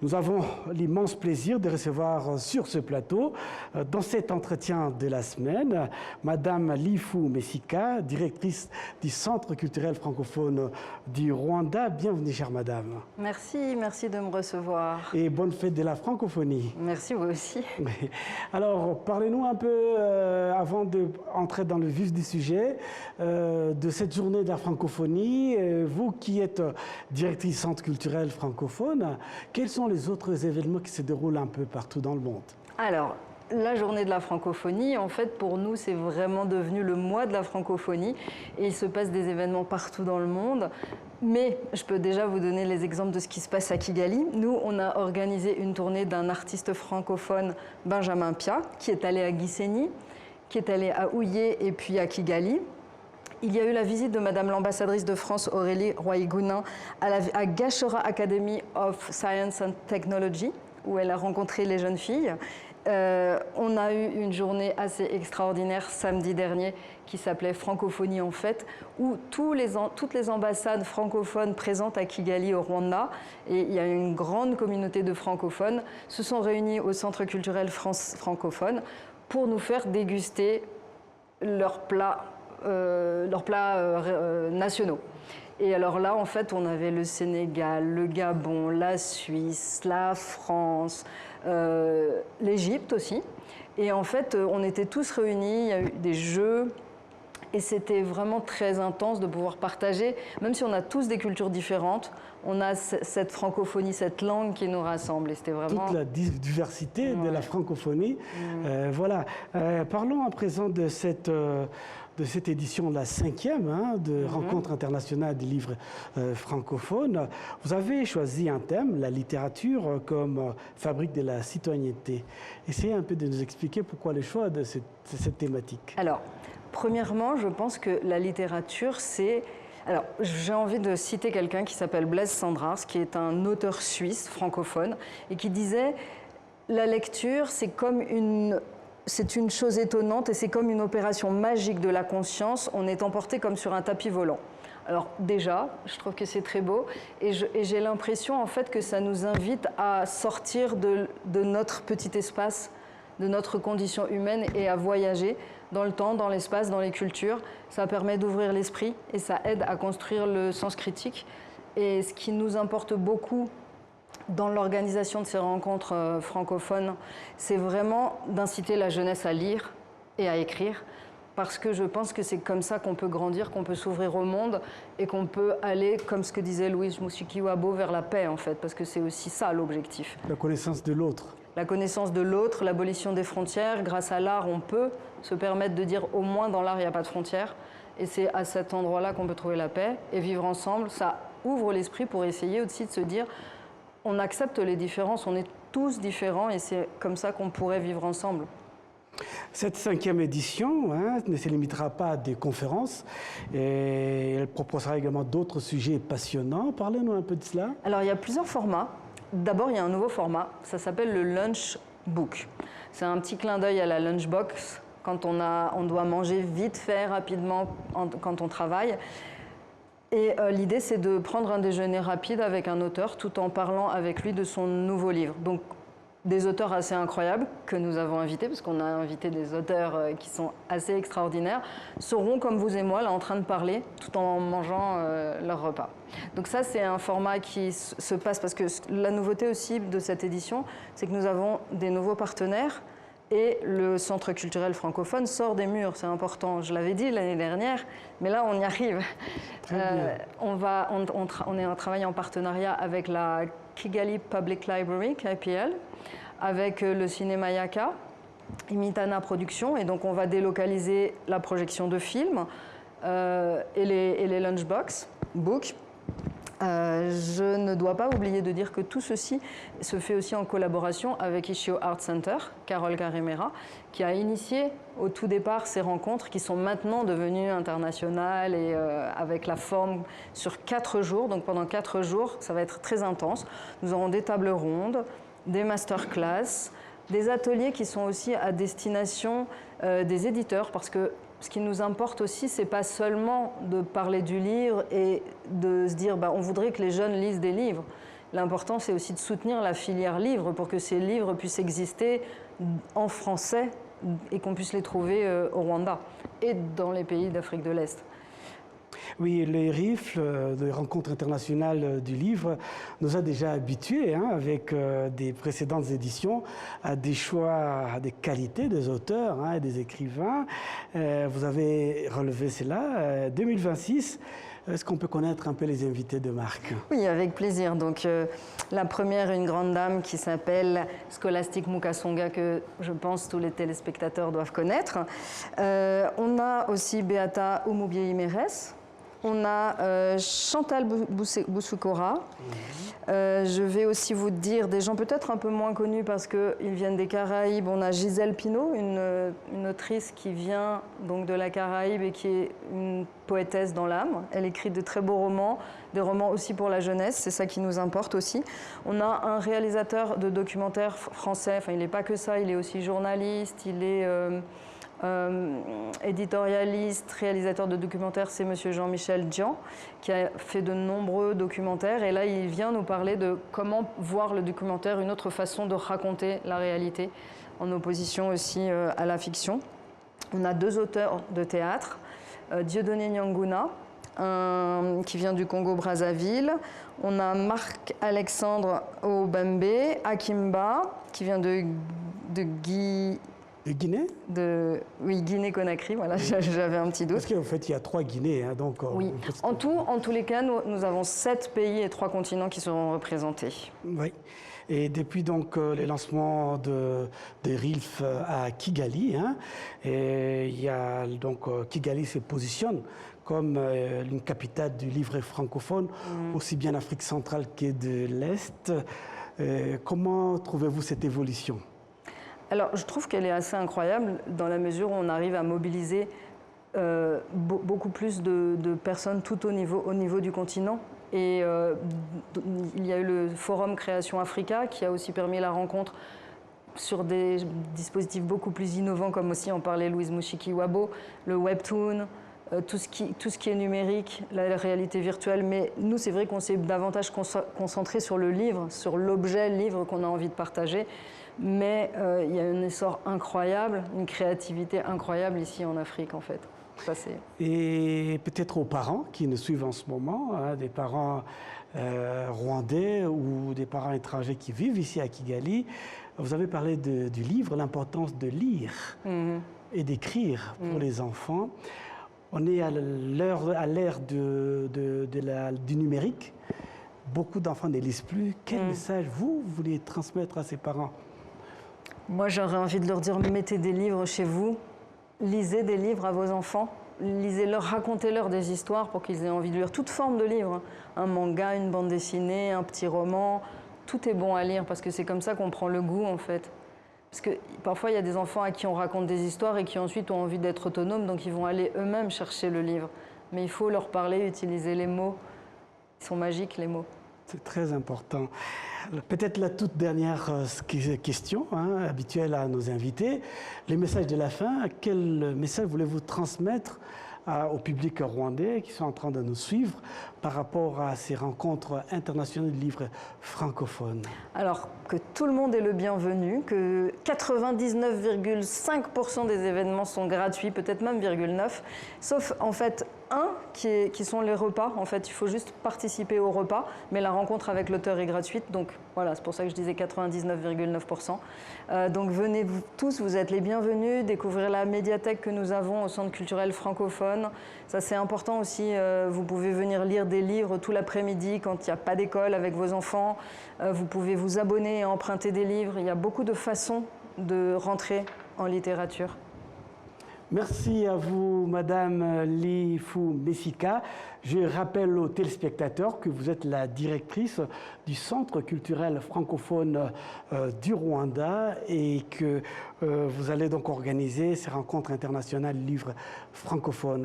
Nous avons l'immense plaisir de recevoir sur ce plateau, dans cet entretien de la semaine, Madame Lifou Messika, directrice du Centre culturel francophone du Rwanda. Bienvenue, chère Madame. Merci, merci de me recevoir. Et bonne fête de la francophonie. Merci, vous aussi. Alors, parlez-nous un peu, avant d'entrer dans le vif du sujet, de cette journée de la francophonie. Vous qui êtes directrice Centre culturel francophone, quels sont les autres événements qui se déroulent un peu partout dans le monde? Alors, la journée de la francophonie, en fait, pour nous, c'est vraiment devenu le mois de la francophonie. Et il se passe des événements partout dans le monde. Mais je peux déjà vous donner les exemples de ce qui se passe à Kigali. Nous, on a organisé une tournée d'un artiste francophone, Benjamin Pia, qui est allé à Gisenyi, qui est allé à Ouyé et puis à Kigali. Il y a eu la visite de Madame l'ambassadrice de France, Aurélie Roy-Gounin, à Gashora Academy of Science and Technology, où elle a rencontré les jeunes filles. On a eu une journée assez extraordinaire samedi dernier qui s'appelait Francophonie en fête, où toutes les ambassades francophones présentes à Kigali au Rwanda, et il y a une grande communauté de francophones, se sont réunis au Centre culturel francophone pour nous faire déguster leurs plats nationaux. Et alors là, en fait, on avait le Sénégal, le Gabon, la Suisse, la France, l'Égypte aussi. Et en fait, on était tous réunis, il y a eu des jeux. Et c'était vraiment très intense de pouvoir partager, même si on a tous des cultures différentes, on a cette francophonie, cette langue qui nous rassemble. Et c'était vraiment... Toute la diversité de la francophonie. Voilà. Parlons à présent de cette édition, la 5e, de Rencontre internationale des livres francophones. Vous avez choisi un thème, la littérature, comme fabrique de la citoyenneté. Essayez un peu de nous expliquer pourquoi le choix de cette thématique. Alors, premièrement, je pense que la littérature, c'est... Alors, j'ai envie de citer quelqu'un qui s'appelle Blaise Cendrars, qui est un auteur suisse francophone, et qui disait « La lecture, c'est une chose étonnante et c'est comme une opération magique de la conscience. On est emporté comme sur un tapis volant. » Alors déjà, je trouve que c'est très beau et j'ai l'impression en fait que ça nous invite à sortir de notre petit espace, de notre condition humaine et à voyager dans le temps, dans l'espace, dans les cultures. Ça permet d'ouvrir l'esprit et ça aide à construire le sens critique. Et ce qui nous importe beaucoup dans l'organisation de ces rencontres francophones, c'est vraiment d'inciter la jeunesse à lire et à écrire, parce que je pense que c'est comme ça qu'on peut grandir, qu'on peut s'ouvrir au monde et qu'on peut aller, comme ce que disait Louise Mushikiwabo, vers la paix en fait, parce que c'est aussi ça l'objectif. La connaissance de l'autre. La connaissance de l'autre, l'abolition des frontières. Grâce à l'art, on peut se permettre de dire au moins dans l'art, il n'y a pas de frontières. Et c'est à cet endroit-là qu'on peut trouver la paix. Et vivre ensemble, ça ouvre l'esprit pour essayer aussi de se dire on accepte les différences, on est tous différents et c'est comme ça qu'on pourrait vivre ensemble. Cette 5e édition ne se limitera pas à des conférences et elle proposera également d'autres sujets passionnants. Parlez-nous un peu de cela. Alors, il y a plusieurs formats. D'abord, il y a un nouveau format, ça s'appelle le Lunch Book. C'est un petit clin d'œil à la lunchbox quand on doit manger vite fait, rapidement, quand on travaille. Et l'idée, c'est de prendre un déjeuner rapide avec un auteur tout en parlant avec lui de son nouveau livre. Donc, des auteurs assez incroyables que nous avons invités, parce qu'on a invité des auteurs qui sont assez extraordinaires, seront comme vous et moi là en train de parler tout en mangeant leur repas. Donc ça, c'est un format qui se passe parce que la nouveauté aussi de cette édition, c'est que nous avons des nouveaux partenaires et le Centre culturel francophone sort des murs, c'est important. Je l'avais dit l'année dernière, mais là, on y arrive. On est en travail en partenariat avec la Kigali Public Library, KPL, avec le cinéma Yaka, Imitana Productions, et donc on va délocaliser la projection de films et les lunchbox, book. Je ne dois pas oublier de dire que tout ceci se fait aussi en collaboration avec Ishio Art Center, Carole Garimera, qui a initié au tout départ ces rencontres qui sont maintenant devenues internationales et avec la forme sur 4 jours. Donc pendant 4 jours, ça va être très intense. Nous aurons des tables rondes, des masterclass, des ateliers qui sont aussi à destination des éditeurs, parce que ce qui nous importe aussi, c'est pas seulement de parler du livre et de se dire on voudrait que les jeunes lisent des livres, L'important, c'est aussi de soutenir la filière livre pour que ces livres puissent exister en français et qu'on puisse les trouver au Rwanda et dans les pays d'Afrique de l'Est. Oui, les RIFL, les rencontres internationales du livre, nous a déjà habitués, avec des précédentes éditions, à des choix, à des qualités des auteurs et des écrivains. Vous avez relevé cela. 2026, est-ce qu'on peut connaître un peu les invités de marque? Oui, avec plaisir. Donc, la première, une grande dame qui s'appelle Scholastique Mukasonga, que je pense tous les téléspectateurs doivent connaître. On a aussi Beata Umubiei-Meres. On a Chantal Bousoukora. Je vais aussi vous dire des gens peut-être un peu moins connus parce qu'ils viennent des Caraïbes. On a Gisèle Pinault, une autrice qui vient donc de la Caraïbe et qui est une poétesse dans l'âme. Elle écrit de très beaux romans, des romans aussi pour la jeunesse, c'est ça qui nous importe aussi. On a un réalisateur de documentaires français, enfin il n'est pas que ça, il est aussi journaliste, il est... éditorialiste, réalisateur de documentaires, c'est monsieur Jean-Michel Dian, qui a fait de nombreux documentaires. Et là, il vient nous parler de comment voir le documentaire, une autre façon de raconter la réalité, en opposition aussi à la fiction. On a deux auteurs de théâtre, Dieudonné Nyanguna, qui vient du Congo-Brazzaville. On a Marc-Alexandre Obambe, Akimba, qui vient de Guy... De Guinée? Oui, Guinée-Conakry, voilà, j'avais un petit doute. Parce qu'en fait, il y a 3 Guinées. Donc, oui, en tous les cas, nous avons 7 pays et 3 continents qui seront représentés. Oui, et depuis donc les lancements de RILF à Kigali, et il y a donc Kigali se positionne comme une capitale du livre francophone, aussi bien d'Afrique centrale que de l'Est. Comment trouvez-vous cette évolution ? Alors, je trouve qu'elle est assez incroyable dans la mesure où on arrive à mobiliser beaucoup plus de personnes tout au niveau du continent. Et il y a eu le Forum Création Africa qui a aussi permis la rencontre sur des dispositifs beaucoup plus innovants, comme aussi en parlait Louise Mouchiki-Wabo, le webtoon, tout ce qui est numérique, la réalité virtuelle. Mais nous, c'est vrai qu'on s'est davantage concentré sur le livre, sur l'objet livre qu'on a envie de partager. Mais il y a un essor incroyable, une créativité incroyable ici en Afrique, en fait. Ça, et peut-être aux parents qui nous suivent en ce moment, des parents rwandais ou des parents étrangers qui vivent ici à Kigali, vous avez parlé du livre, l'importance de lire et d'écrire pour les enfants. On est à l'ère du numérique. Beaucoup d'enfants ne lisent plus. Quel message vous voulez transmettre à ces parents ? Moi, j'aurais envie de leur dire, mettez des livres chez vous, lisez des livres à vos enfants, lisez-leur, racontez-leur des histoires pour qu'ils aient envie de lire toute forme de livre. Un manga, une bande dessinée, un petit roman, tout est bon à lire parce que c'est comme ça qu'on prend le goût, en fait. Parce que parfois, il y a des enfants à qui on raconte des histoires et qui ensuite ont envie d'être autonomes, donc ils vont aller eux-mêmes chercher le livre. Mais il faut leur parler, utiliser les mots. Ils sont magiques, les mots. C'est très important. Peut-être la toute dernière question habituelle à nos invités. Les messages de la fin, quel message voulez-vous transmettre au public rwandais qui sont en train de nous suivre par rapport à ces rencontres internationales de livres francophones? Alors, que tout le monde est le bienvenu, que 99,5% des événements sont gratuits, peut-être même 0,9%, sauf en fait qui sont les repas. En fait, il faut juste participer au repas, mais la rencontre avec l'auteur est gratuite. Donc voilà, c'est pour ça que je disais 99,9%. Donc venez vous tous, vous êtes les bienvenus, découvrir la médiathèque que nous avons au Centre culturel francophone. Ça, c'est important aussi. Vous pouvez venir lire des livres tout l'après-midi quand il n'y a pas d'école avec vos enfants. Vous pouvez vous abonner et emprunter des livres. Il y a beaucoup de façons de rentrer en littérature. Merci à vous, Madame Lifou Mesika. Je rappelle aux téléspectateurs que vous êtes la directrice du Centre culturel francophone du Rwanda et que vous allez donc organiser ces rencontres internationales livres francophones.